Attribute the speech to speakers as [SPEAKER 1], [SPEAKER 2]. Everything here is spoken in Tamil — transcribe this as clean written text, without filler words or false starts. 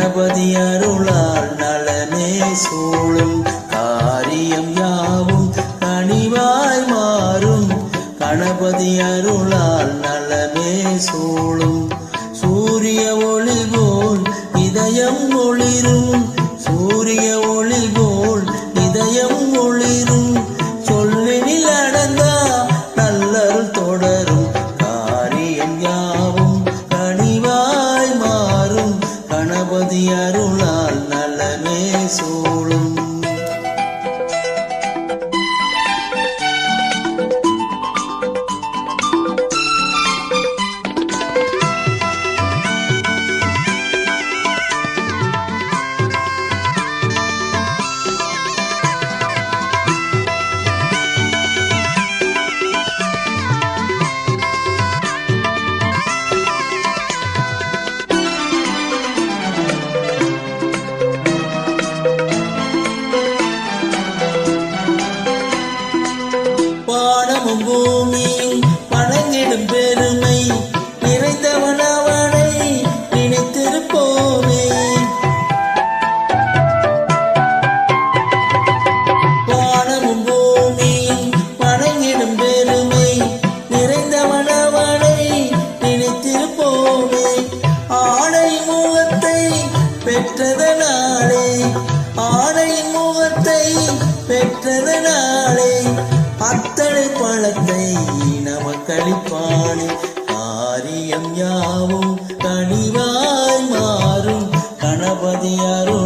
[SPEAKER 1] கணபதி அருளால் நலனே சூழும் காரியம் யாவும் கனிவாய் மாறும் கணபதி அருளால் நலனே சூழும் சூரிய ஒளி போல் இதயம் ஒளிரும் சூரிய ஒளி போல் இதயம் ஒளிரும் சொல்லினில் அடங்கா நல்லருள் தொடரும் காரியம் யாவும் கனிவாய் மாறும் கணபதி அருளால் நலமே சூழும் வானமும் பூமியும் வணங்கிடும் பெருமை நிறைந்தவன் அவனை நினைத்திருப்போமே வானமும் பூமியும் வணங்கிடும் பெருமை நிறைந்தவன் அவனை நினைத்திருப்போமே ஆடை முகத்தை பெற்றதனாலே ஆடை முகத்தை பெற்றதனாலே அத்தனை பழத்தை நமக்களிப்பானே காரியம் யாவும் கனிவாய் மாறும் கணபதி அருள்